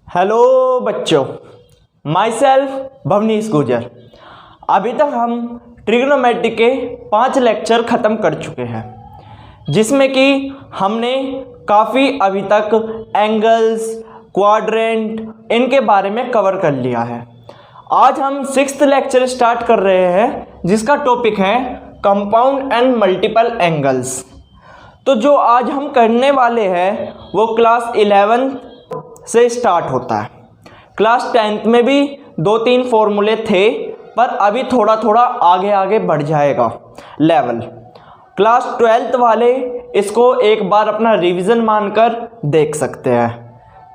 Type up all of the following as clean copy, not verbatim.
Hello बच्चों, my self Bhavnish गुजर। अभी तक हम ट्रिग्नोमेट्री के 5 लेक्चर ख़त्म कर चुके हैं, जिसमें कि हमने काफ़ी अभी तक एंगल्स, क्वाड्रेंट इनके बारे में कवर कर लिया है। आज हम 6th लेक्चर स्टार्ट कर रहे हैं, जिसका टॉपिक है कंपाउंड एंड मल्टीपल एंगल्स। तो जो आज हम करने वाले हैं वो क्लास 11 से स्टार्ट होता है। क्लास 10th में भी 2-3 फॉर्मूले थे, पर अभी थोड़ा थोड़ा आगे आगे बढ़ जाएगा लेवल। क्लास 12th वाले इसको एक बार अपना रिवीजन मानकर देख सकते हैं।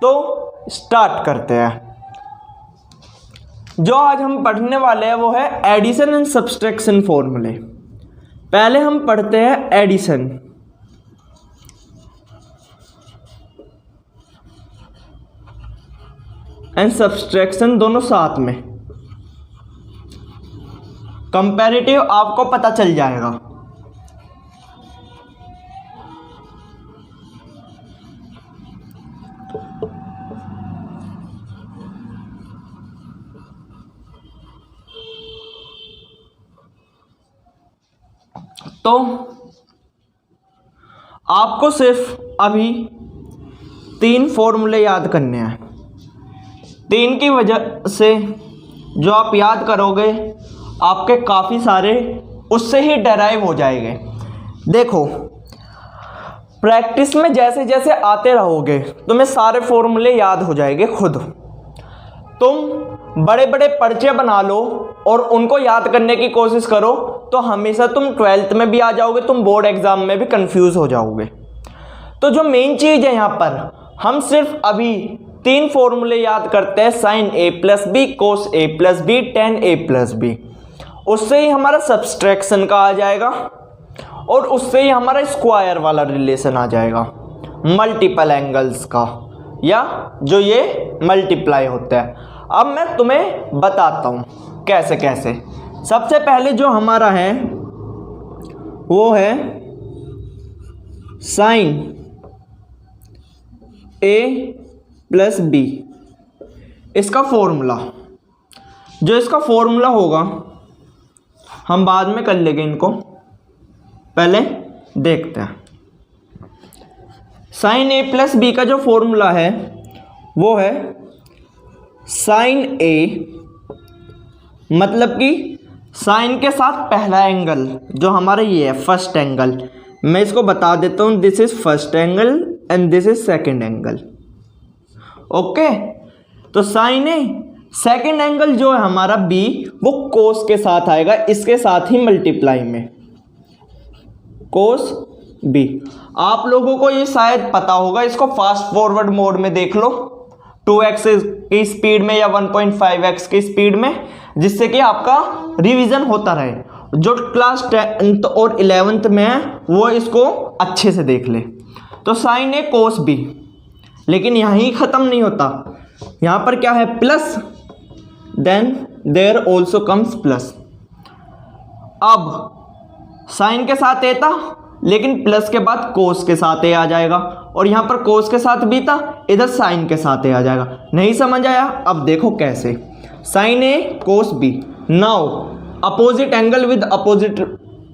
तो स्टार्ट करते हैं। जो आज हम पढ़ने वाले हैं वो है एडिशन एंड सब्सट्रैक्शन फॉर्मूले। पहले हम पढ़ते हैं एडिशन। एंड सब्सट्रैक्शन दोनों साथ में, कंपैरेटिव आपको पता चल जाएगा। तो आपको सिर्फ अभी 3 फॉर्मूले याद करने हैं। 3 की वजह से जो आप याद करोगे आपके काफ़ी सारे उससे ही डेराइव हो जाएंगे। देखो, प्रैक्टिस में जैसे जैसे आते रहोगे तुम्हें सारे फॉर्मूले याद हो जाएंगे खुद। तुम बड़े बड़े पर्चे बना लो और उनको याद करने की कोशिश करो, तो हमेशा तुम 12th में भी आ जाओगे, तुम बोर्ड एग्ज़ाम में भी कंफ्यूज हो जाओगे। तो जो मेन चीज़ है यहाँ पर, हम सिर्फ अभी 3 फॉर्मूले याद करते हैं, sine A plus B, cos A plus B, tan A plus B. उससे ही हमारा सब्सट्रैक्शन का आ जाएगा और उससे ही हमारा स्क्वायर वाला रिलेशन आ जाएगा मल्टीपल एंगल्स का, या जो ये मल्टीप्लाई होता है। अब मैं तुम्हें बताता हूँ कैसे कैसे। सबसे पहले जो हमारा है वो है साइन ए प्लस बी, इसका फॉर्मूला। जो इसका फॉर्मूला होगा हम बाद में कर लेंगे, इनको पहले देखते हैं। साइन ए प्लस बी का जो फॉर्मूला है वो है साइन ए, मतलब कि साइन के साथ पहला एंगल जो हमारा ये है फर्स्ट एंगल। मैं इसको बता देता हूँ, this is first angle and this is second angle. Okay, तो साइन ए, सेकेंड एंगल जो है हमारा बी, वो कोस के साथ आएगा, इसके साथ ही मल्टीप्लाई में, कोस बी। आप लोगों को ये शायद पता होगा, इसको फास्ट फॉरवर्ड मोड में देख लो, 2x की स्पीड में या 1.5x की स्पीड में, जिससे कि आपका रिवीजन होता रहे। जो क्लास 10th और 11th में है वो इसको अच्छे से देख ले। तो साइन ए कोस बी, लेकिन यहीं ख़त्म नहीं होता, यहाँ पर क्या है plus, then there also comes plus. अब साइन के साथ ए था, लेकिन प्लस के बाद कोस के साथ ए आ जाएगा, और यहाँ पर कोस के साथ बी था, इधर साइन के साथ ए आ जाएगा। नहीं समझ आया? अब देखो कैसे, sine A cos B. Now opposite angle with opposite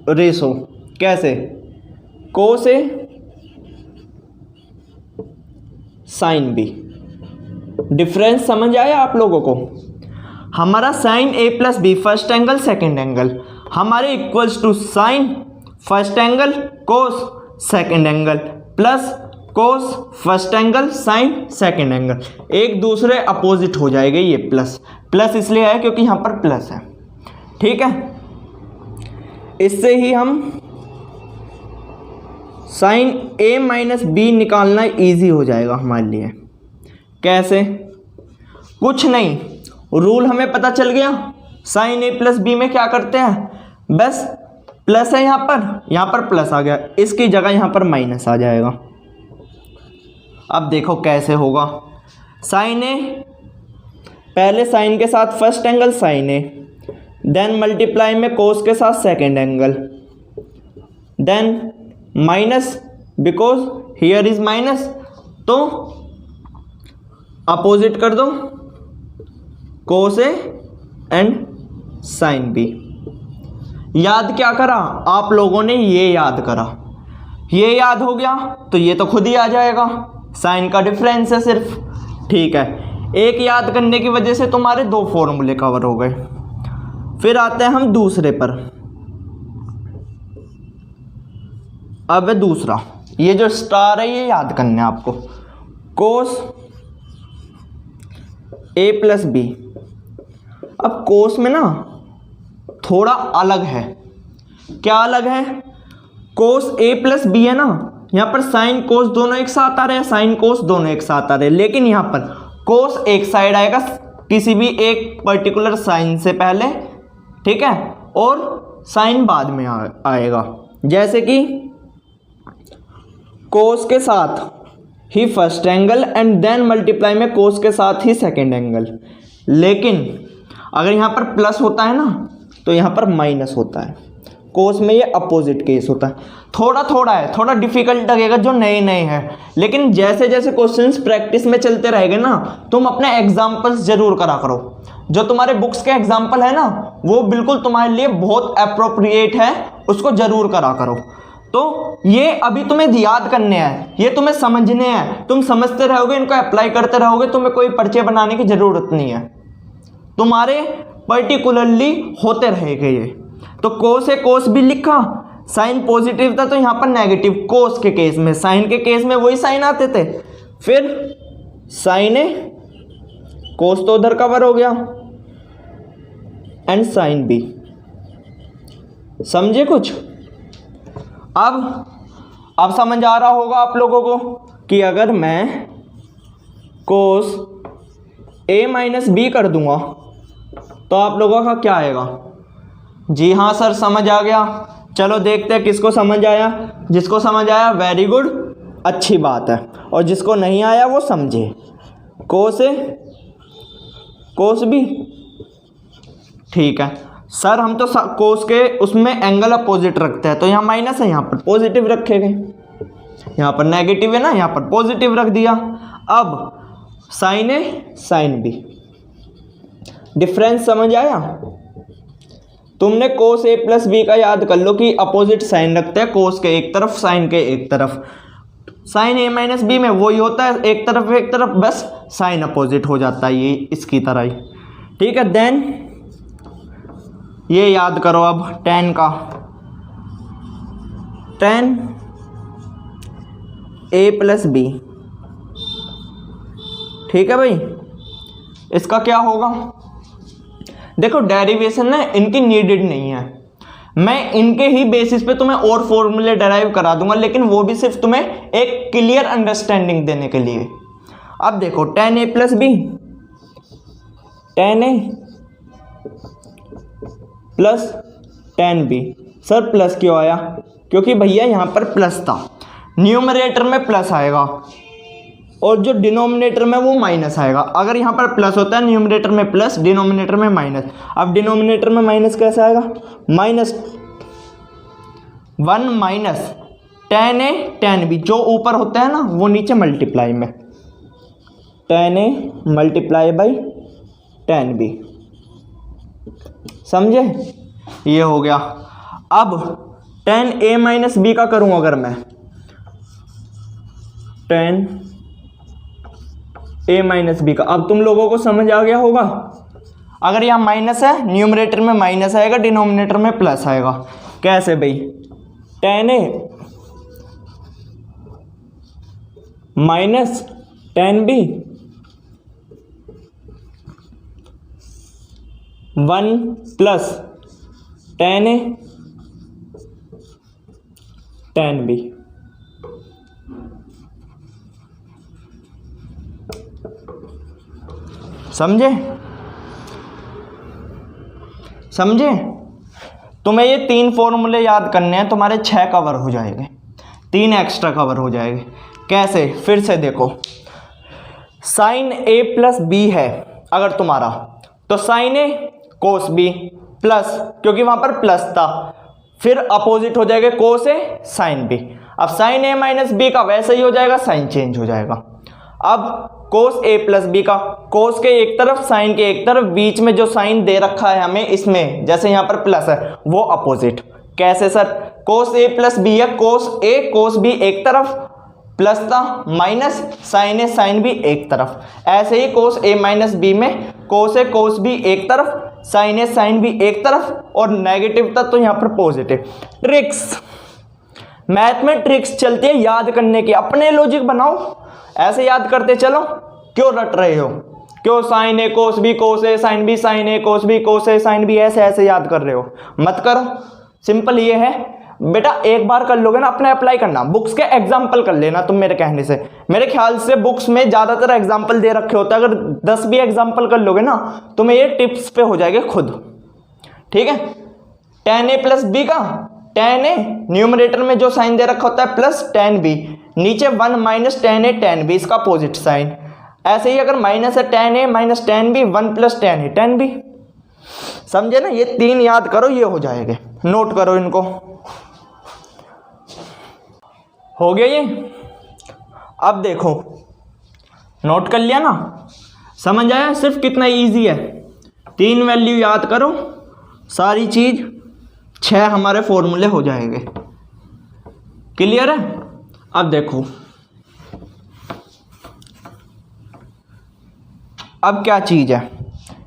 ratio, कैसे, cos A sine B. Difference समझ आया आप लोगों को? हमारा sine A plus B first angle second angle हमारे equals to sine first angle cos second angle plus cos first angle sine second angle, एक दूसरे अपोजिट हो जाएगा। ये प्लस प्लस इसलिए है क्योंकि यहाँ पर प्लस है, ठीक है। इससे ही हम साइन ए माइनस बी निकालना इजी हो जाएगा हमारे लिए। कैसे? कुछ नहीं, रूल हमें पता चल गया। साइन ए प्लस बी में क्या करते हैं, बस प्लस है यहाँ पर प्लस आ गया, इसकी जगह यहाँ पर माइनस आ जाएगा। अब देखो कैसे होगा। साइन ए, पहले साइन के साथ first angle sine A, then multiply में कोस के साथ second angle, then minus because here is minus, तो अपोजिट कर दो cos A and sine B. याद क्या करा आप लोगों ने? ये याद करा, ये याद हो गया तो ये तो खुद ही आ जाएगा, साइन का डिफरेंस है सिर्फ। ठीक है, एक याद करने की वजह से तुम्हारे दो फॉर्मूले कवर हो गए। फिर आते हैं हम दूसरे पर। अब है दूसरा, ये जो स्टार है ये याद करना है आपको, कोस ए प्लस बी। अब कोस में ना थोड़ा अलग है। क्या अलग है? कोस ए प्लस बी है ना, यहाँ पर साइन कोस दोनों एक साथ आ रहे हैं, साइन कोस दोनों एक साथ आ रहे हैं, लेकिन यहाँ पर कोस एक साइड आएगा किसी भी एक पर्टिकुलर साइन से पहले, ठीक है, और साइन बाद में आएगा। जैसे कि कोस के साथ ही first angle and then multiply में कोस के साथ ही सेकेंड एंगल। लेकिन अगर यहाँ पर प्लस होता है ना तो यहाँ पर माइनस होता है। कोस में ये अपोजिट केस होता है। थोड़ा थोड़ा है, थोड़ा डिफिकल्ट लगेगा जो नए नए हैं, लेकिन जैसे जैसे क्वेश्चंस प्रैक्टिस में चलते रहेंगे ना, तुम अपने एग्जाम्पल्स जरूर करा करो। जो तुम्हारे बुक्स के एग्जाम्पल है ना वो बिल्कुल तुम्हारे लिए बहुत अप्रोप्रिएट है, उसको जरूर करा करो। तो ये अभी तुम्हें याद करने हैं, ये तुम्हें समझने हैं, तुम समझते रहोगे, इनको अप्लाई करते रहोगे, तुम्हें कोई पर्चे बनाने की जरूरत नहीं है, तुम्हारे पर्टिकुलरली होते रहेंगे ये। तो कोस है, कोस भी लिखा, साइन पॉजिटिव था तो यहाँ पर नेगेटिव कोस के केस में, साइन के केस में वही साइन आते थे। फिर साइन है, कोस तो उधर कवर हो गया, एंड साइन बी। समझे कुछ? अब समझ आ रहा होगा आप लोगों को कि अगर मैं कोस ए माइनस बी कर दूंगा तो आप लोगों का क्या आएगा? जी हाँ सर, समझ आ गया। चलो देखते हैं किसको समझ आया। जिसको समझ आया वेरी गुड, अच्छी बात है, और जिसको नहीं आया वो समझे। कोस ए कोस बी, ठीक है सर, हम तो कोस के उसमें एंगल अपोजिट रखते हैं, तो यहाँ माइनस है, यहाँ पर पॉजिटिव रखेंगे, यहाँ पर नेगेटिव है ना, यहाँ पर पॉजिटिव रख दिया। अब sign A sine B, difference समझ आया? तुमने कोस ए प्लस बी का याद कर लो कि अपोजिट साइन रखते हैं, कोस के एक तरफ साइन के एक तरफ। साइन ए माइनस बी में वही होता है, एक तरफ, बस साइन अपोजिट हो जाता है, ये इसकी तरह ही। ठीक है, देन ये याद करो अब टेन का, टेन ए प्लस बी। ठीक है भाई, इसका क्या होगा? देखो डेरिवेशन ना इनकी नीडेड नहीं है, मैं इनके ही बेसिस पे तुम्हें और फॉर्मूले डेराइव करा दूंगा, लेकिन वो भी सिर्फ तुम्हें एक क्लियर अंडरस्टैंडिंग देने के लिए। अब देखो tan A plus B, tan A plus tan B. Sir plus क्यों आया? क्योंकि भैया यहाँ पर प्लस था, न्यूमरेटर में प्लस आएगा और जो डिनोमिनेटर में वो माइनस आएगा। अगर यहाँ पर प्लस होता है, न्यूमरेटर में प्लस, डिनोमिनेटर में माइनस। अब डिनोमिनेटर में माइनस कैसे आएगा? Minus one minus tan A tan B, जो ऊपर होता है ना वो नीचे मल्टीप्लाई में, tan A multiply by tan B. समझे? ये हो गया। अब टेन ए माइनस बी का करूं अगर मैं, टेन ए माइनस बी का, अब तुम लोगों को समझ आ गया होगा। अगर यहाँ माइनस है, न्यूमरेटर में माइनस आएगा, डिनोमिनेटर में प्लस आएगा। कैसे भाई? Tan A minus tan B, one plus tan A tan B. समझे? समझे? तुम्हें ये तीन फॉर्मूले याद करने हैं, तुम्हारे 6 कवर हो जाएंगे, 3 एक्स्ट्रा कवर हो जाएंगे। कैसे? फिर से देखो, साइन ए प्लस बी है अगर तुम्हारा, तो sign A cos B plus, क्योंकि वहां पर प्लस था, फिर अपोजिट हो जाएगा कोस ए साइन बी। अब साइन ए माइनस बी का वैसे ही हो जाएगा, साइन चेंज हो जाएगा। अब कोस ए प्लस बी का, कोस के एक तरफ साइन के एक तरफ, बीच में जो साइन दे रखा है हमें इसमें, जैसे यहाँ पर प्लस है वो अपोजिट। कैसे सर? कोस ए प्लस बी है, कोस ए कोस बी एक तरफ प्लस था, minus sine A sine B एक तरफ। ऐसे ही कोस ए माइनस बी में कोस ए कोस बी एक तरफ, साइन ए साइन बी एक तरफ, और नेगेटिव था तो यहाँ पर पॉजिटिव। ट्रिक्स, मैथ में ट्रिक्स चलती है याद करने की, अपने लॉजिक बनाओ, ऐसे याद करते चलो। क्यों रट रहे हो? क्यों sign A cos B cos A sine B, sine A cos B cos A sine B ऐसे ऐसे याद कर रहे हो? मत करो। सिंपल ये है बेटा, एक बार कर लोगे ना, अपने अप्लाई करना, बुक्स के एग्जाम्पल कर लेना तुम मेरे कहने से। मेरे ख्याल से बुक्स में ज़्यादातर एग्जाम्पल दे रखे होते हैं, अगर 10 भी एग्जाम्पल कर लोगे ना तुम्हें ये टिप्स पे हो जाएगा खुद। ठीक है, tan a प्लस बी का, tan a न्यूमरेटर में जो साइन दे रखा होता है प्लस tan b, नीचे 1 minus tan a tan b, इसका अपोजिट साइन। ऐसे ही अगर माइनस है tan a minus tan b, 1 plus tan a tan b। समझे ना? ये 3 याद करो, ये हो जाएंगे, नोट करो इनको। हो गया ये? अब देखो, नोट कर लिया ना? समझ आया सिर्फ कितना इजी है? 3 वैल्यू याद करो, सारी चीज 6 हमारे फॉर्मूले हो जाएंगे। क्लियर है? अब देखो, अब क्या चीज है,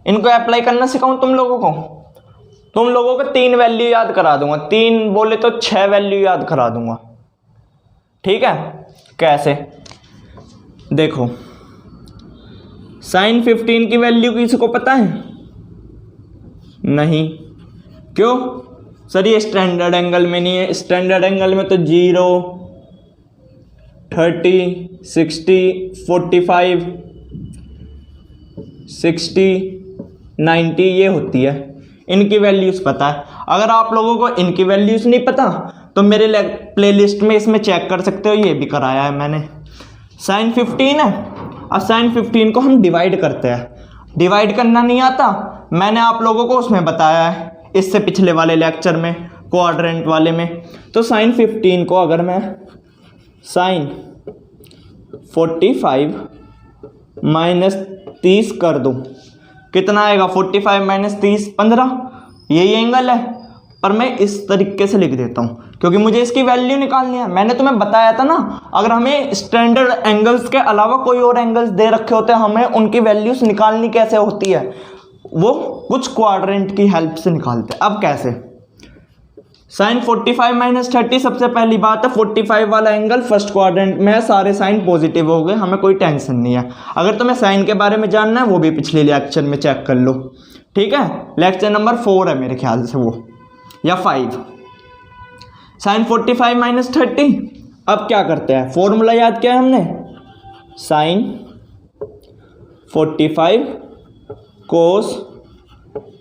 इनको अप्लाई करना सिखाऊं तुम लोगों को? तुम लोगों को 3 वैल्यू याद करा दूंगा, 3 बोले तो 6 वैल्यू याद करा दूंगा। ठीक है? कैसे? देखो, साइन 15 की वैल्यू किसी को पता है? नहीं। क्यों सर? ये स्टैंडर्ड एंगल में नहीं है, स्टैंडर्ड एंगल में तो 0, 30, 60, 45, 60, 90 ये होती है। इनकी वैल्यूज़ पता है। अगर आप लोगों को इनकी वैल्यूज़ नहीं पता तो मेरे प्लेलिस्ट में इसमें चेक कर सकते हो, ये भी कराया है मैंने। साइन 15 है, अब साइन 15 को हम डिवाइड करते हैं। डिवाइड करना नहीं आता, मैंने आप लोगों को उसमें बताया है, इससे पिछले वाले लेक्चर में, क्वाड्रेंट वाले में। तो साइन 15 को अगर मैं साइन 45 माइनस 30 कर दूं, कितना आएगा? 45 माइनस 30 15। यही एंगल है, पर मैं इस तरीके से लिख देता हूँ क्योंकि मुझे इसकी वैल्यू निकालनी है। मैंने तुम्हें बताया था ना, अगर हमें स्टैंडर्ड एंगल्स के अलावा कोई और एंगल्स दे रखे होते हैं, हमें उनकी वैल्यूज निकालनी कैसे होती है, वो कुछ क्वाड्रेंट की हेल्प से निकालते हैं। अब कैसे? साइन 45 माइनस 30, सबसे पहली बात है 45 वाला एंगल फर्स्ट क्वाड्रेंट में है, सारे साइन पॉजिटिव हो गए, हमें कोई टेंशन नहीं है। अगर तुम्हें साइन के बारे में जानना है वो भी पिछले लेक्चर में चेक कर लो। ठीक है, लेक्चर नंबर 4 है मेरे ख्याल से वो, या 5। Sine 45 minus 30। अब क्या करते हैं, फॉर्मूला याद किया है हमने, साइन 45 कोस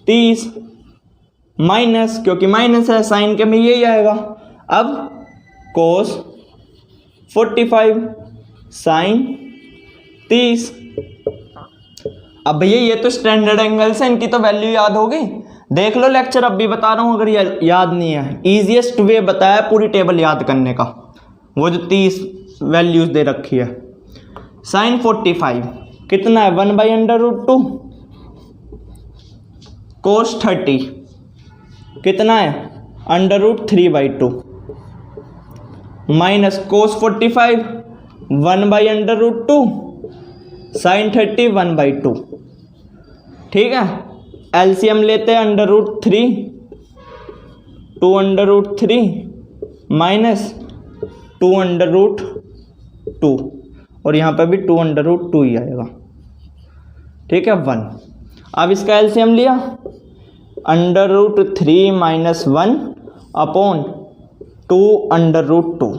30 माइनस, क्योंकि माइनस है साइन के में यही आएगा। अब कोस 45 साइन 30। अब भैया ये तो स्टैंडर्ड एंगल्स है, इनकी तो वैल्यू याद होगी। देख लो लेक्चर, अब भी बता रहा हूँ, अगर याद नहीं है, इजीएस्ट वे बताया पूरी टेबल याद करने का, वो जो 30 वैल्यूज दे रखी है। साइन 45 कितना है? 1/√2। कोस 30 कितना है? √3/2 माइनस कोस 45 1/√2, साइन 30 1/2। ठीक है, एलसीएम लेते हैं, √3 2√3 माइनस 2√2, और यहाँ पे भी 2√2 ही आएगा। ठीक है, 1। अब इसका एलसीएम लिया, √3 माइनस 1 अपॉन 2√2।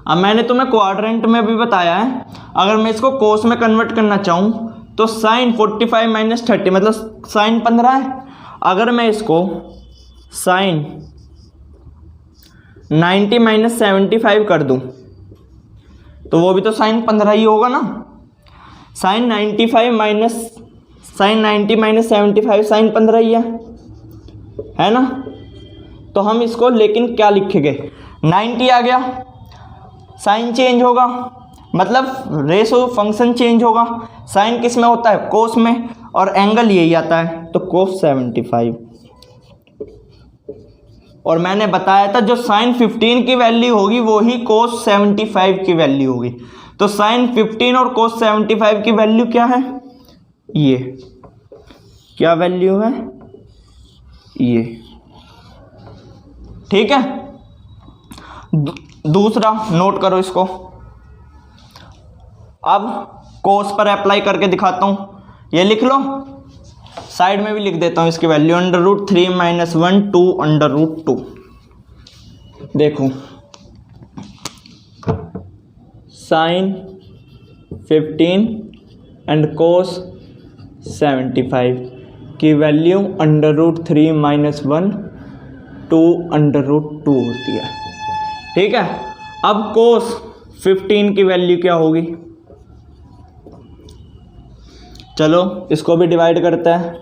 अब मैंने तुम्हें क्वाड्रेंट में भी बताया है, अगर मैं इसको कोस में कन्वर्ट करना चाहूँ तो साइन 45 माइनस 30 मतलब साइन 15 है। अगर मैं इसको साइन 90 माइनस 75 कर दूं तो वो भी तो साइन 15 ही होगा ना। साइन 90 माइनस 75 साइन 15 ही है ना। तो हम इसको लेकिन क्या लिखेंगे, 90 आ गया, साइन चेंज होगा, मतलब रेशो फंक्शन चेंज होगा। साइन किस में होता है? कोस में, और एंगल यही आता है, तो कोस 75। और मैंने बताया था जो साइन 15 की वैल्यू होगी वो ही कोस 75 की वैल्यू होगी। तो साइन 15 और कोस 75 की वैल्यू क्या है? ये क्या वैल्यू है? ये, ठीक है। दूसरा नोट करो इसको। अब कोस पर अप्लाई करके दिखाता हूं, ये लिख लो, साइड में भी लिख देता हूं इसकी वैल्यू, √3 - 1 2 √2। देखो साइन 15 एंड कोस 75 की वैल्यू √3 - 1 2 √2 होती है, ठीक है। अब कोस 15 की वैल्यू क्या होगी? चलो इसको भी डिवाइड करते हैं।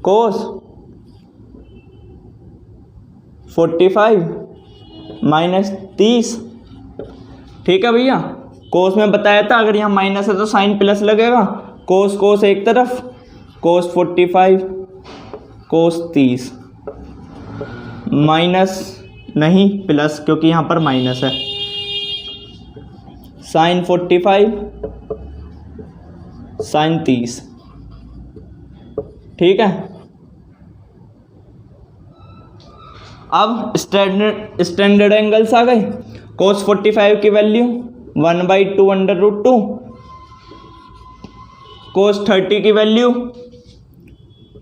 कोस 45 - 30, ठीक है भैया। कोस में बताया था अगर यहाँ माइनस है तो साइन प्लस लगेगा। कोस कोस एक तरफ, कोस 45 कोस 30, माइनस नहीं प्लस, क्योंकि यहाँ पर माइनस है। साइन 45 साइन 30, ठीक है। अब स्टैंडर्ड एंगल्स आ गए। कोस 45 की वैल्यू 1/2 √2, कोस 30 की value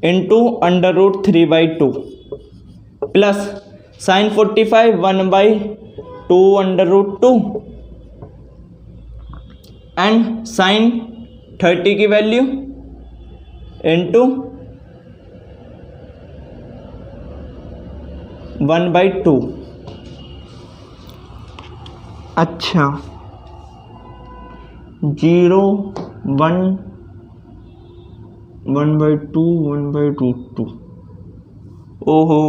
into √3/2, plus sine 45 1/2 √2 and sine 30 की वैल्यू इंटू 1/2। अच्छा 0 1 1/2 1/√2। ओहो,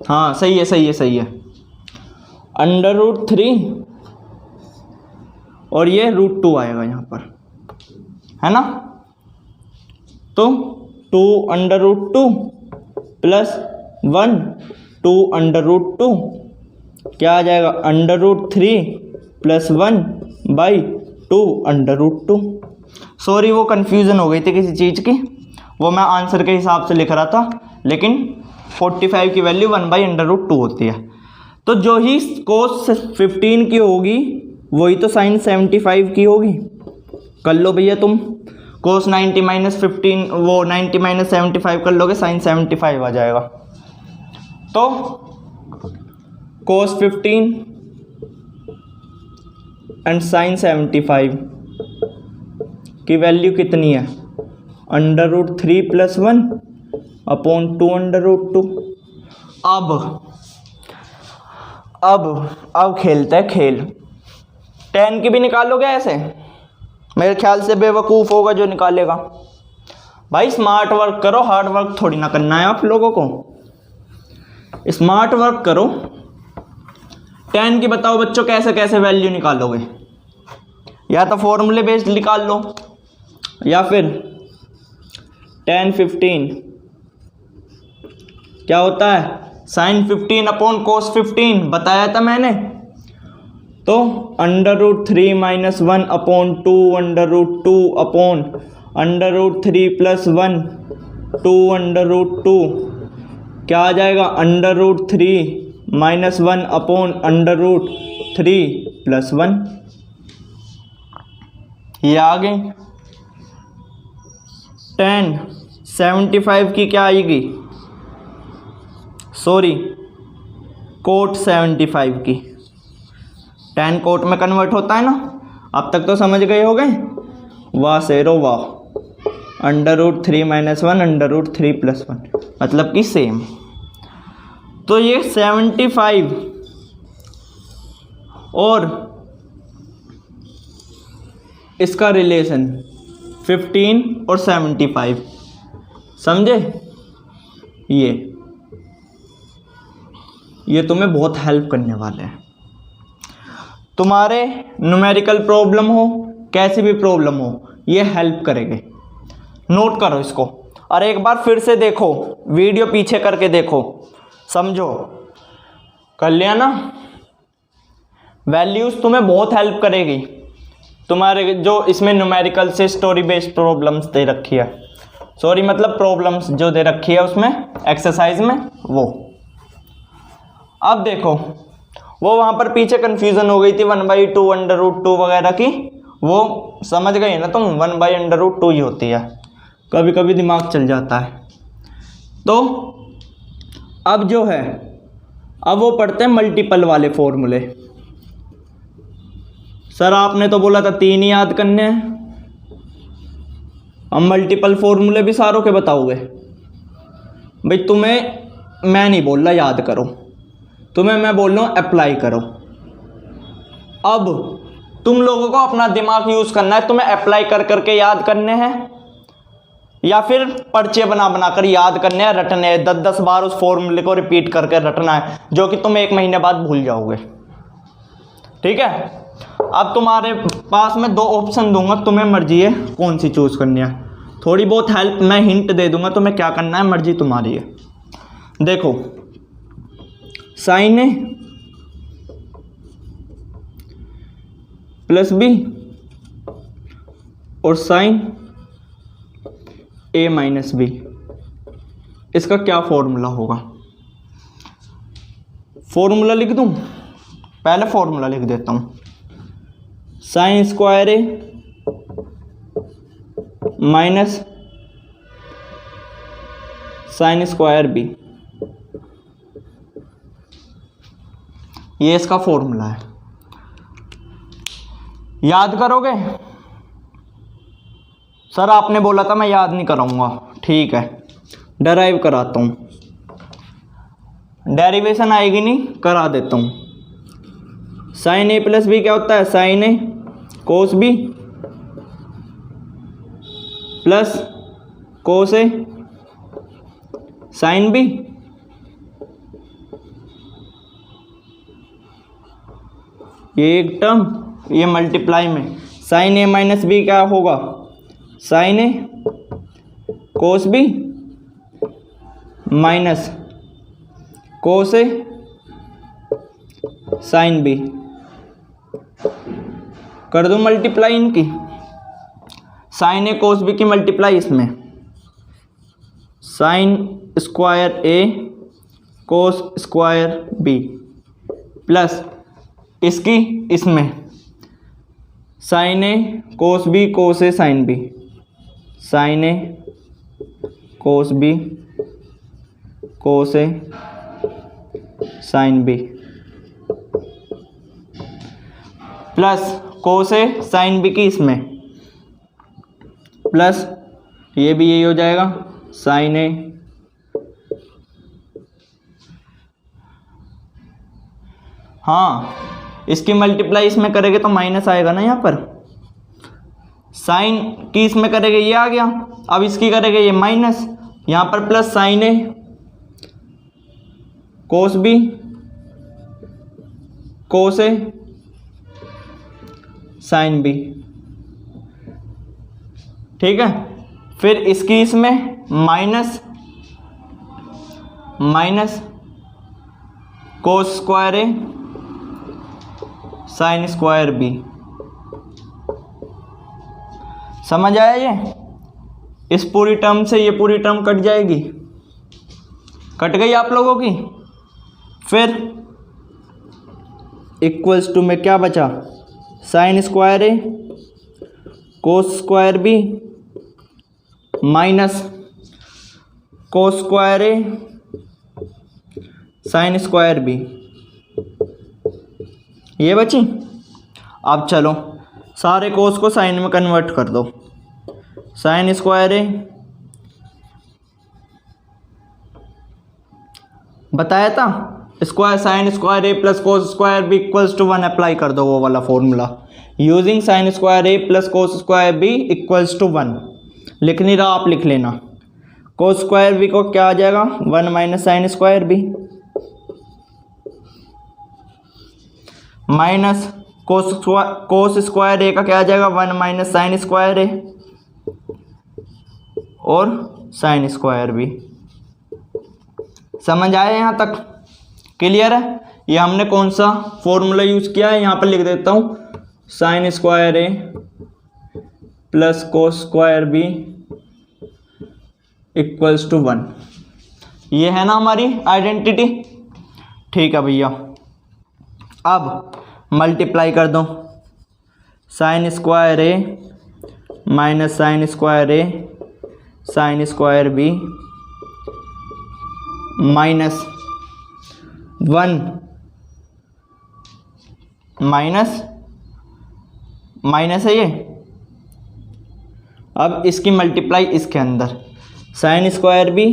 हाँ सही है सही है सही है। √3 और ये √2 आएगा यहाँ पर, है ना। तो 2 √2 प्लस 1 2 √2 क्या आ जाएगा? √3 प्लस 1/2 √2। सॉरी वो कन्फ्यूज़न हो गई थी किसी चीज़ की, वो मैं आंसर के हिसाब से लिख रहा था, लेकिन 45 की वैल्यू 1/√2 होती है। तो जो ही कोस 15 की होगी वही तो साइन 75 की होगी। कर लो भैया तुम, कोस 90 - 15 वो 90 - 75 कर लोगे, साइन 75 आ जाएगा। तो कोस 15 एंड साइन 75 की वैल्यू कितनी है? √3 + 1 अपॉन 2 √2। अब खेलते हैं खेल। tan की भी निकालोगे ऐसे? मेरे ख्याल से बेवकूफ़ होगा जो निकालेगा। भाई स्मार्ट वर्क करो, हार्ड वर्क थोड़ी ना करना है आप लोगों को, स्मार्ट वर्क करो। tan की बताओ बच्चों कैसे कैसे वैल्यू निकालोगे? या तो फॉर्मूले बेस्ड निकाल लो, या फिर tan 15 क्या होता है? साइन 15 अपॉन कोस 15 बताया था मैंने। तो √3 - 1 अपॉन 2 √2 अपॉन √3 + 1 2 √2 क्या आ जाएगा? √3 - 1 अपॉन √3 + 1। ये आ गए। tan 75 की क्या आएगी? सॉरी कोट 75 की। tan कोट में कन्वर्ट होता है ना, अब तक तो समझ गए हो गए। वाह शेरो वाह। √3 - 1 √3 + 1 मतलब कि सेम। तो ये 75 और इसका रिलेशन 15 और 75, समझे। ये तुम्हें बहुत हेल्प करने वाले हैं। तुम्हारे न्यूमेरिकल प्रॉब्लम हो, कैसी भी प्रॉब्लम हो, ये हेल्प करेंगे। नोट करो इसको और एक बार फिर से देखो, वीडियो पीछे करके देखो, समझो। कर लिया ना। वैल्यूज तुम्हें बहुत हेल्प करेगी। तुम्हारे जो इसमें न्यूमेरिकल से स्टोरी बेस्ड प्रॉब्लम्स दे रखी है, सॉरी मतलब प्रॉब्लम्स जो दे रखी है उसमें एक्सरसाइज में, वो अब देखो, वो वहाँ पर पीछे कन्फ्यूज़न हो गई थी 1/2 √2 वगैरह की, वो समझ गए ना तुम। 1/√2 ही होती है, कभी कभी दिमाग चल जाता है। तो अब जो है, अब वो पढ़ते हैं मल्टीपल वाले फॉर्मूले। सर आपने तो बोला था 3 ही याद करने हैं, अब मल्टीपल फॉर्मूले भी सारों के बताओगे। भाई तुम्हें मैं नहीं बोल रहा याद करो, तुम्हें मैं बोल रहा हूँ अप्लाई करो। अब तुम लोगों को अपना दिमाग यूज़ करना है। तुम्हें अप्लाई कर करके याद करने हैं या फिर पर्चे बना बना कर याद करने हैं, रटने हैं। 10-10 बार उस फॉर्मूले को रिपीट करके रटना है, जो कि तुम 1 महीने बाद भूल जाओगे। ठीक है। अब तुम्हारे पास मैं 2 ऑप्शन दूंगा, तुम्हें मर्जी है कौन सी चूज़ करनी है। थोड़ी बहुत हेल्प मैं हिंट दे दूंगा, तुम्हें क्या करना है मर्जी तुम्हारी है। देखो, साइन ए प्लस बी और साइन ए माइनस बी, इसका क्या फॉर्मूला होगा। फॉर्मूला लिख दूं? पहले फॉर्मूला लिख देता हूं। Sign square A minus sine square B, ये इसका फॉर्मूला है। याद करोगे? सर आपने बोला था मैं याद नहीं कराऊंगा, ठीक है, डराइव कराता हूं। डेरिवेशन आएगी नहीं, करा देता हूं। साइन ए प्लस बी क्या होता है? Sign A cos B plus cos A sine B. ये एक टर्म, ये मल्टीप्लाई में साइन ए माइनस बी क्या होगा? Sign A cos B minus cos A sine B. कर दूं मल्टीप्लाई इनकी, साइन ए कोस बी की मल्टीप्लाई इसमें, sign square A cos square B plus इसकी इसमें sign A cos B cos A sine B, sine A cos B cos A sine B plus cos A sine B की इसमें, plus ये भी यही हो जाएगा साइन ए हाँ, इसकी मल्टीप्लाई इसमें करेंगे तो माइनस आएगा ना यहाँ पर। साइन की इसमें करेंगे ये आ गया, अब इसकी करेंगे ये माइनस, यहाँ पर plus sign A cos B cos A sine B. ठीक है। फिर इसकी इसमें minus minus cos square A sine square B. समझ आया ये? इस पूरी टर्म से ये पूरी टर्म कट जाएगी, कट गई आप लोगों की। फिर इक्वल्स टू में क्या बचा? Sine square A cos square B minus cos square A sine square B, ये बची। अब चलो सारे कोस को साइन में कन्वर्ट कर दो। साइन स्क्वायर ए बताया था square sine square A plus cos square B equals to 1 apply कर दो वो वाला formula. Using sine square A plus cos square B equals to 1। लिख नहीं रहा आप लिख लेना। कोस स्क्वायर बी को क्या आ जाएगा 1 minus sine square B minus cos square A का क्या आ जाएगा 1 माइनस साइन स्क्वायर ए और साइन स्क्वायर बी। समझ आया यहाँ तक? क्लियर है? ये हमने कौन सा फॉर्मूला यूज किया है यहाँ पर लिख देता हूँ sine square A plus cos square B equals to 1। ये है ना हमारी आइडेंटिटी। ठीक है भैया, अब मल्टीप्लाई कर दो sine square A minus sine square A sine square B minus 1 minus है ये। अब इसकी मल्टीप्लाई इसके अंदर sine square B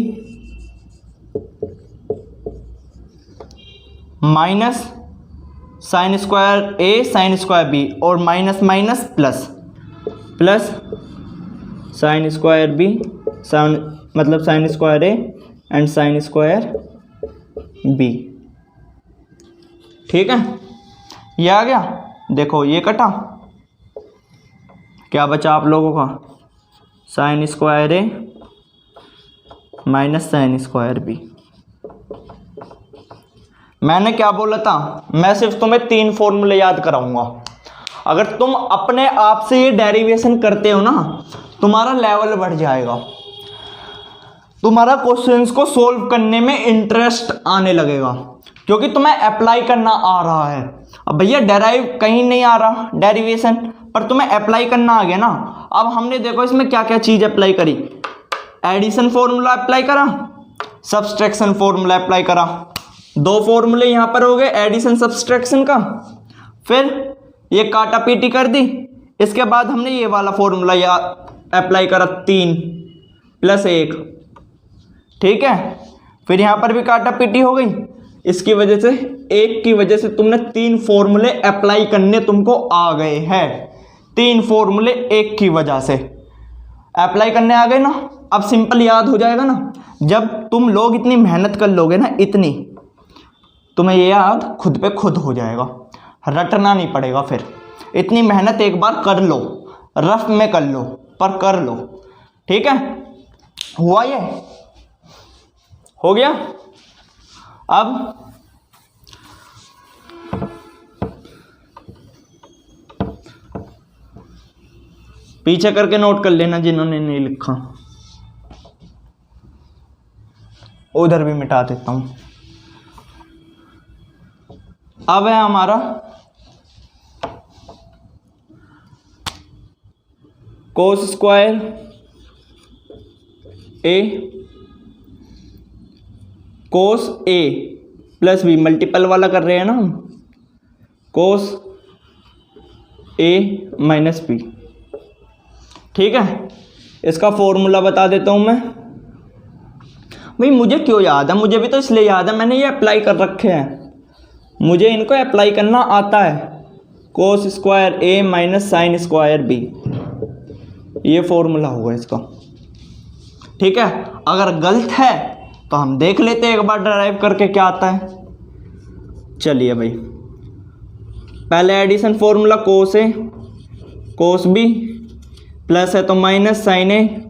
minus sine square A sine square B और minus minus plus plus sine square B sine मतलब sine square A and sine square B. ठीक है, ये आ गया। देखो ये कटा, क्या बचा आप लोगों का sign square A minus sine square B. मैंने क्या बोला था, मैं सिर्फ तुम्हें 3 फॉर्मूले याद कराऊंगा। अगर तुम अपने आप से ये डेरिवेशन करते हो ना, तुम्हारा लेवल बढ़ जाएगा, तुम्हारा क्वेश्चंस को सोल्व करने में इंटरेस्ट आने लगेगा, क्योंकि तुम्हें अप्लाई करना आ रहा है। अब भैया डेराइव कहीं नहीं आ रहा डेरिवेशन, पर तुम्हें अप्लाई करना आ गया ना। अब हमने देखो इसमें क्या क्या चीज़ अप्लाई करी। एडिशन फॉर्मूला अप्लाई करा, सब्सट्रैक्शन फॉर्मूला अप्लाई करा। 2 फॉर्मूले यहाँ पर हो गए एडिशन सब्सट्रैक्शन का। फिर ये काटा पीटी कर दी। इसके बाद हमने ये वाला फॉर्मूला अप्लाई करा 3 + 1। ठीक है, फिर यहाँ पर भी काटा पीटी हो गई। इसकी वजह से 1 की वजह से तुमने 3 फॉर्मूले अप्लाई करने तुमको आ गए हैं। 3 फॉर्मूले 1 की वजह से अप्लाई करने आ गए ना। अब सिंपल याद हो जाएगा ना। जब तुम लोग इतनी मेहनत कर लोगे ना, इतनी, तुम्हें ये याद खुद पे खुद हो जाएगा, रटना नहीं पड़ेगा। फिर इतनी मेहनत एक बार कर लो, रफ में कर लो, पर कर लो। ठीक है, हुआ ये? हो गया? अब पीछे करके नोट कर लेना जिन्होंने नहीं लिखा, उधर भी मिटा देता हूं। अब है हमारा कोस square A cos A plus B, multiple वाला कर रहे हैं ना हम, कोस ए माइनस बी। ठीक है, इसका फॉर्मूला बता देता हूं मैं। भाई मुझे क्यों याद है, मुझे भी तो इसलिए याद है, मैंने ये अप्लाई कर रखे हैं, मुझे इनको अप्लाई करना आता है। कोस square A minus sine square B, ये फॉर्मूला होगा इसका। ठीक है, अगर गलत है तो हम देख लेते हैं एक बार डराइव करके क्या आता है। चलिए भाई, पहले addition formula cos A cos B, plus है तो minus sine A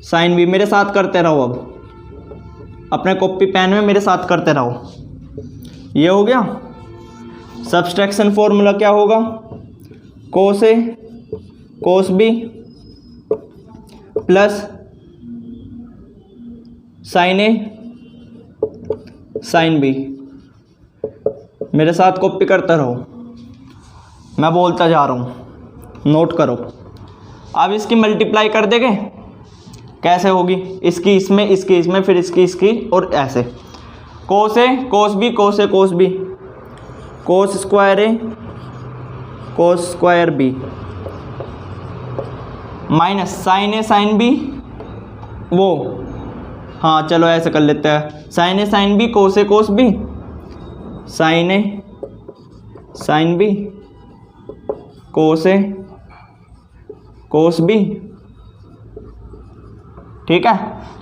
sine B. मेरे साथ करते रहो, अब अपने कॉपी पेन में मेरे साथ करते रहो। ये हो गया। सब्सट्रैक्शन फॉर्मूला क्या होगा, कोस A cos B plus sign A sine B. मेरे साथ कॉपी करते रहो, मैं बोलता जा रहा हूँ, नोट करो। अब इसकी मल्टीप्लाई कर देंगे, कैसे होगी, इसकी इसमें, इसकी इसमें, फिर इसकी इसकी, और ऐसे। Cos A cos B cos A cos B, cos square A cos square B minus sine A sine B, वो हाँ चलो ऐसे कर लेते हैं, sine A sine B cos A cos B, sine A sine B cos A cos B. ठीक है,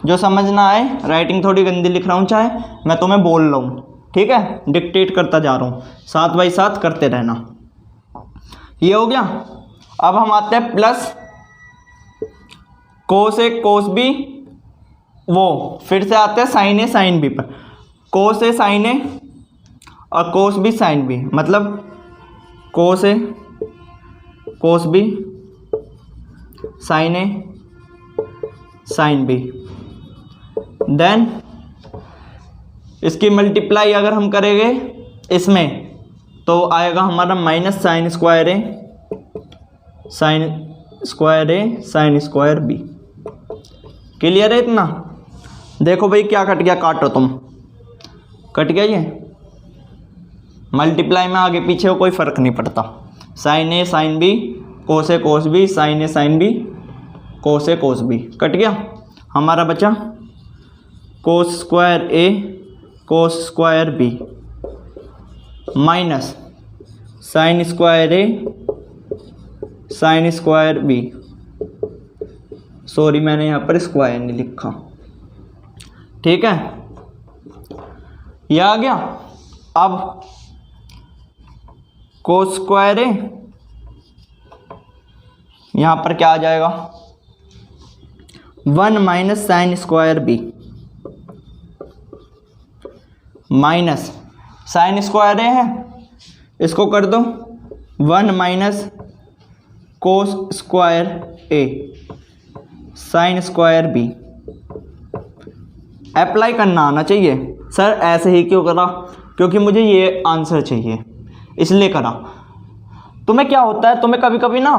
जो समझ ना आए, राइटिंग थोड़ी गंदी लिख रहा हूँ चाहे, मैं तुम्हें बोल रहा हूँ, ठीक है, डिक्टेट करता जा रहा हूँ, 7 बाई 7 करते रहना। ये हो गया। अब हम आते हैं plus cos A cos B, वो फिर से आते हैं साइन ए साइन बी पर, कोस ए साइन ए और कोस बी साइन बी, मतलब कोस A cos B sine A sine B. Then इसकी मल्टीप्लाई अगर हम करेंगे इसमें तो आएगा हमारा minus sine square A sine square A sine square B. Clear है इतना? देखो भाई क्या कट गया, काटो तुम, कट गया ये। मल्टीप्लाई में आगे पीछे हो कोई फ़र्क नहीं पड़ता, sine A sine B cos A cos B, sine A sine B cos A cos B, कट गया। हमारा बचा cos square A cos square B minus sine square A sine square B. Sorry मैंने यहाँ पर स्क्वायर नहीं लिखा, ठीक है, यह आ गया। अब कोस स्क्वायर ए, यहाँ पर क्या आ जाएगा 1 minus sine square B minus sine square A है, इसको कर दो 1 minus cos square A sine square B. Apply करना आना चाहिए। सर ऐसे ही क्यों करा? क्योंकि मुझे ये आंसर चाहिए इसलिए करा। तुम्हें क्या होता है, तुम्हें कभी कभी ना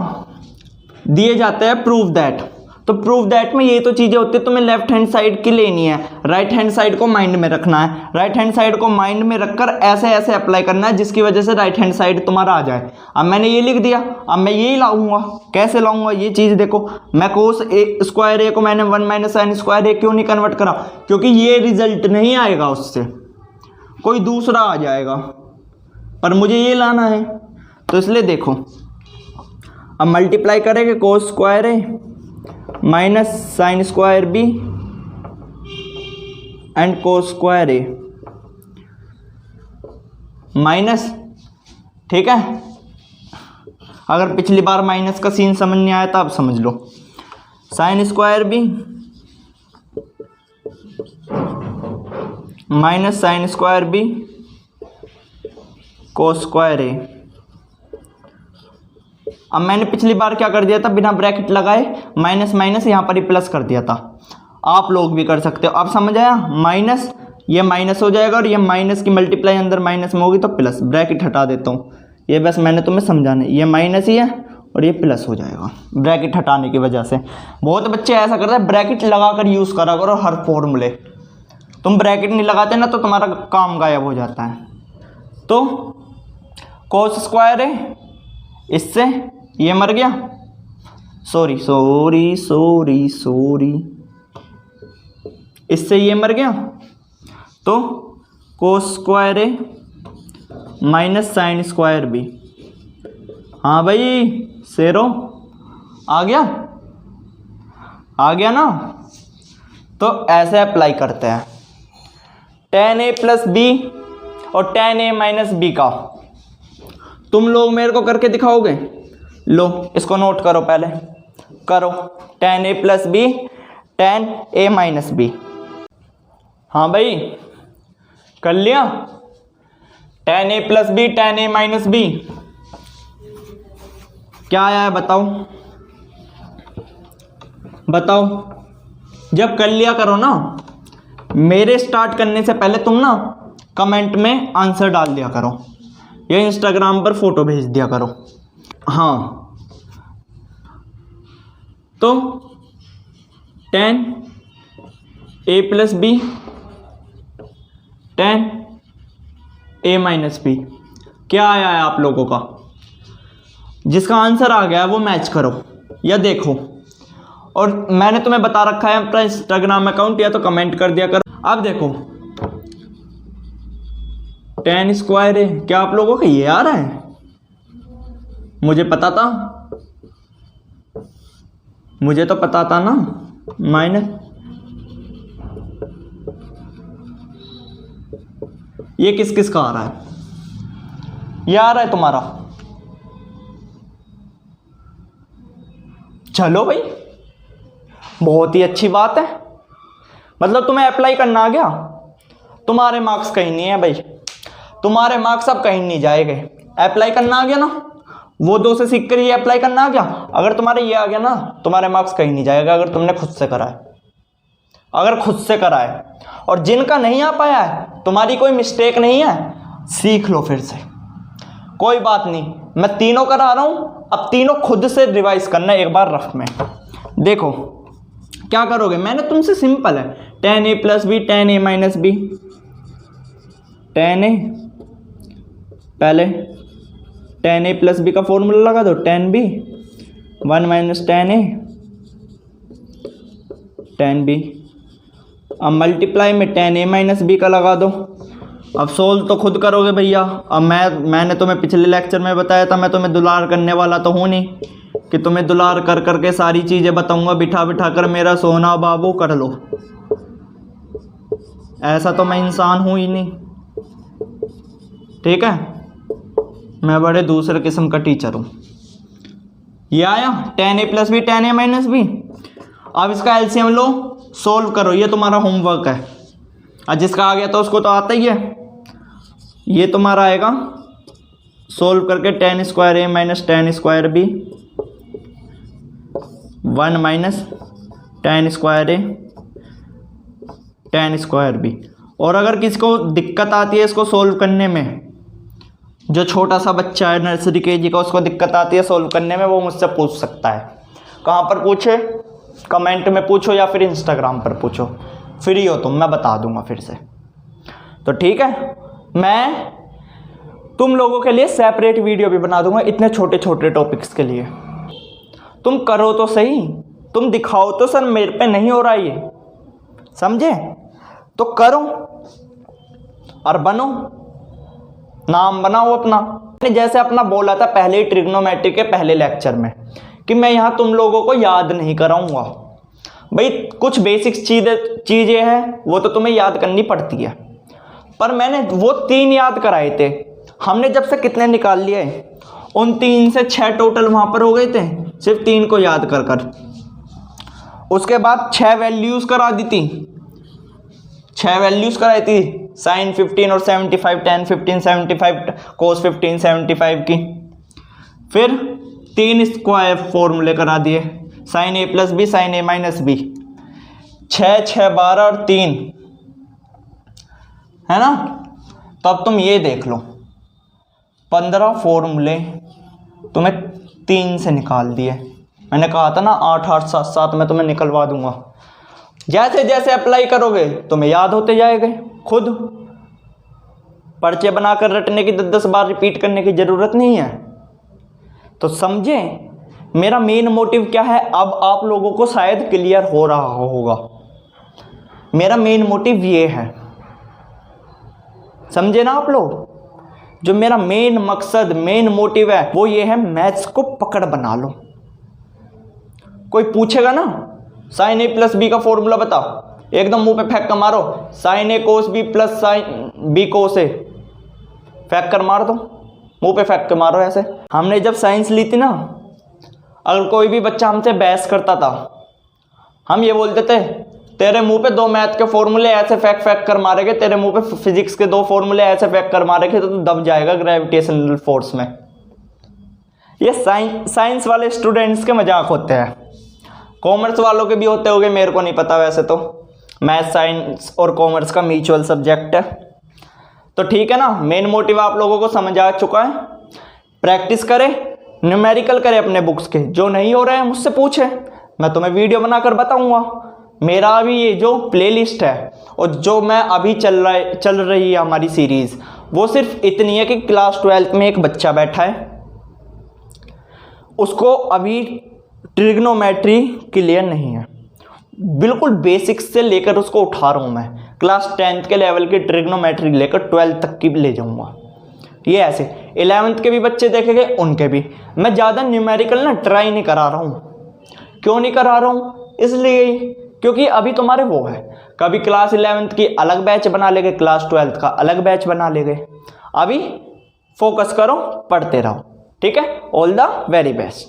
दिए जाते हैं प्रूव दैट, तो प्रूव दैट में ये तो चीज़ें होती है, तुम्हें लेफ्ट हैंड साइड की लेनी है, राइट हैंड साइड को माइंड में रखना है, राइट हैंड साइड को माइंड में रखकर ऐसे ऐसे अप्लाई करना है जिसकी वजह से राइट हैंड साइड तुम्हारा आ जाए। अब मैंने ये लिख दिया, अब मैं यही लाऊंगा, कैसे लाऊंगा ये चीज़ देखो। मैं कोस ए स्क्वायर ए को मैंने 1 माइनस साइन स्क्वायर ए क्यों नहीं कन्वर्ट करा? क्योंकि ये रिजल्ट नहीं आएगा, उससे कोई दूसरा आ जाएगा, पर मुझे ये लाना है, तो इसलिए देखो। अब मल्टीप्लाई करेंगे cos square A minus sine square B and cos square A minus, ठीक है। अगर पिछली बार माइनस का सीन समझ नहीं आया तो अब समझ लो, sine square B minus sine square B cos square A. अब मैंने पिछली बार क्या कर दिया था, बिना ब्रैकेट लगाए माइनस माइनस यहाँ पर ही प्लस कर दिया था, आप लोग भी कर सकते हो। अब समझ आया, माइनस ये माइनस हो जाएगा और ये माइनस की मल्टीप्लाई अंदर माइनस में होगी तो प्लस, ब्रैकेट हटा देता हूँ, ये बस मैंने तुम्हें समझाना है, ये माइनस ही है और ये प्लस हो जाएगा ब्रैकेट हटाने की वजह से। बहुत बच्चे ऐसा करते हैं, ब्रैकेट लगा कर यूज़ करा करो हर फॉर्मूले, तुम ब्रैकेट नहीं लगाते ना तो तुम्हारा काम गायब हो जाता है। तो कोस स्क्वायर है, इससे ये मर गया, सॉरी सॉरी सॉरी सॉरी, इससे ये मर गया, तो कोस square A minus sine square B. हाँ भाई शेरो आ गया, आ गया ना। तो ऐसे अप्लाई करते हैं, tan a प्लस बी और tan a माइनस बी का तुम लोग मेरे को करके दिखाओगे। लो इसको नोट करो, पहले करो, tan a plus B tan a minus B. हाँ भाई कर लिया, tan a plus B tan a minus B क्या आया है बताओ, बताओ। जब कर लिया करो ना, मेरे स्टार्ट करने से पहले तुम ना कमेंट में आंसर डाल दिया करो या इंस्टाग्राम पर फोटो भेज दिया करो। हाँ तो tan a plus B tan a minus B क्या आया है आप लोगों का? जिसका आंसर आ गया वो मैच करो या देखो, और मैंने तुम्हें बता रखा है अपना इंस्टाग्राम अकाउंट, या तो कमेंट कर दिया कर। अब देखो tan स्क्वायर है, क्या आप लोगों को ये आ रहा है? मुझे पता था, मुझे तो पता था ना। माइनस ये किस किस का आ रहा है? ये आ रहा है तुम्हारा। चलो भाई, बहुत ही अच्छी बात है। मतलब तुम्हें अप्लाई करना आ गया। तुम्हारे मार्क्स कहीं नहीं है भाई, तुम्हारे मार्क्स अब कहीं नहीं जाएंगे। अप्लाई करना आ गया ना, वो 2 से सीख कर ये अप्लाई करना आ गया। अगर तुम्हारे ये आ गया ना, तुम्हारे मार्क्स कहीं नहीं जाएगा अगर तुमने खुद से करा है। अगर खुद से करा है, और जिनका नहीं आ पाया है, तुम्हारी कोई मिस्टेक नहीं है, सीख लो फिर से, कोई बात नहीं। मैं तीनों करा रहा हूं, अब तीनों खुद से रिवाइज करना एक बार रफ में। देखो क्या करोगे, मैंने तुमसे सिंपल है tan a plus B tan a minus B. tan a पहले tan a प्लस बी का फॉर्मूला लगा दो, tan b 1 minus tan a tan b। अब मल्टीप्लाई में tan a माइनस बी का लगा दो। अब सोल्व तो खुद करोगे भैया। अब मैंने तुम्हें पिछले लेक्चर में बताया था, मैं तुम्हें दुलार करने वाला तो हूँ नहीं कि तुम्हें दुलार कर करके सारी चीज़ें बताऊंगा, बिठा बिठा कर मेरा सोना बाबू कर लो। ऐसा तो मैं इंसान हूँ ही नहीं, ठीक है। मैं बड़े दूसरे किस्म का टीचर हूँ। ये आया tan a plus B tan a minus B. अब इसका एलसीएम लो, सोल्व करो, ये तुम्हारा होमवर्क है। और जिसका आ गया तो उसको तो आता ही है। ये तुम्हारा आएगा सोल्व करके tan square a minus tan square b 1 minus tan square a tan square b। और अगर किसी को दिक्कत आती है इसको सोल्व करने में, जो छोटा सा बच्चा है नर्सरी केजी का, उसको दिक्कत आती है सोल्व करने में, वो मुझसे पूछ सकता है। कहाँ पर पूछे? कमेंट में पूछो या फिर इंस्टाग्राम पर पूछो। फ्री हो तुम, मैं बता दूंगा फिर से। तो ठीक है, मैं तुम लोगों के लिए सेपरेट वीडियो भी बना दूंगा इतने छोटे छोटे टॉपिक्स के लिए। तुम करो तो सही, तुम दिखाओ तो सर मेरे पे नहीं हो रहा ये, समझे? तो करो और बनो, नाम बनाओ अपना। मैंने जैसे अपना बोला था पहले ही ट्रिग्नोमेट्री के पहले लेक्चर में कि मैं यहाँ तुम लोगों को याद नहीं कराऊंगा भाई। कुछ बेसिक्स चीज़ें हैं वो तो तुम्हें याद करनी पड़ती है, पर मैंने वो 3 याद कराए थे। हमने जब से कितने निकाल लिए, उन 3 से 6 टोटल वहाँ पर हो गए थे, सिर्फ 3 को याद कर कर। उसके बाद 6 वैल्यूज़ करा दी थी, 6 वैल्यूज़ कराई थी, sin 15 और 75, tan 15 75, cos 15 75 की। फिर 3 स्क्वायर फॉर्मूले करा दिए, sin a plus B sin a minus B. 6 6 12 और 3 है ना। तो अब तुम ये देख लो, 15 फॉर्मूले तुम्हें 3 से निकाल दिए। मैंने कहा था ना 8 8 7 7 में तुम्हें निकलवा दूंगा। जैसे जैसे अप्लाई करोगे तुम्हें याद होते जाएंगे खुद। पर्चे बनाकर रटने की 10 बार रिपीट करने की ज़रूरत नहीं है। तो समझे मेरा मेन मोटिव क्या है। अब आप लोगों को शायद क्लियर हो रहा होगा, मेरा मेन मोटिव ये है, समझे ना आप लोग। जो मेरा मेन मकसद मेन मोटिव है वो ये है, मैथ्स को पकड़ बना लो। कोई पूछेगा ना sin a प्लस बी का फॉर्मूला बताओ, एकदम मुंह पे फेंक कर मारो, sin a cos b plus sin b cos a, फेंक कर मार दो, मुंह पे फेंक कर मारो ऐसे। हमने जब साइंस ली थी ना, अगर कोई भी बच्चा हमसे बहस करता था, हम ये बोलते थे तेरे मुंह पे 2 मैथ के फॉर्मूले ऐसे फेंक फेंक कर मारेंगे, तेरे मुंह पे फिजिक्स के 2 फॉर्मूले ऐसे फेंक कर मारेंगे तो तू दब जाएगा ग्रेविटेशनल फोर्स में। ये साइंस वाले स्टूडेंट्स के मजाक होते हैं, कॉमर्स वालों के भी होते होंगे, मेरे को नहीं पता। वैसे तो मैथ साइंस और कॉमर्स का म्यूचुअल सब्जेक्ट है। तो ठीक है ना, मेन मोटिव आप लोगों को समझ आ चुका है। प्रैक्टिस करें, न्यूमेरिकल करें अपने बुक्स के, जो नहीं हो रहे हैं मुझसे पूछे, मैं तुम्हें वीडियो बनाकर बताऊंगा। मेरा अभी ये जो प्लेलिस्ट है और जो मैं अभी चल रही है हमारी सीरीज़, वो सिर्फ इतनी है कि क्लास 12th में एक बच्चा बैठा है, उसको अभी ट्रिग्नोमेट्री क्लियर नहीं है, बिल्कुल बेसिक्स से लेकर उसको उठा रहा हूँ मैं, क्लास 10th के लेवल की ट्रिग्नोमेट्री लेकर 12th तक की भी ले जाऊँगा। ये ऐसे 11th के भी बच्चे देखेंगे, उनके भी। मैं ज़्यादा न्यूमेरिकल ना ट्राई नहीं करा रहा हूँ। क्यों नहीं करा रहा हूँ? इसलिए क्योंकि अभी तुम्हारे वो है, कभी क्लास 11th की अलग बैच बना लेंगे, क्लास 12th का अलग बैच बना लेंगे। अभी फोकस करो, पढ़ते रहो, ठीक है। All the very best.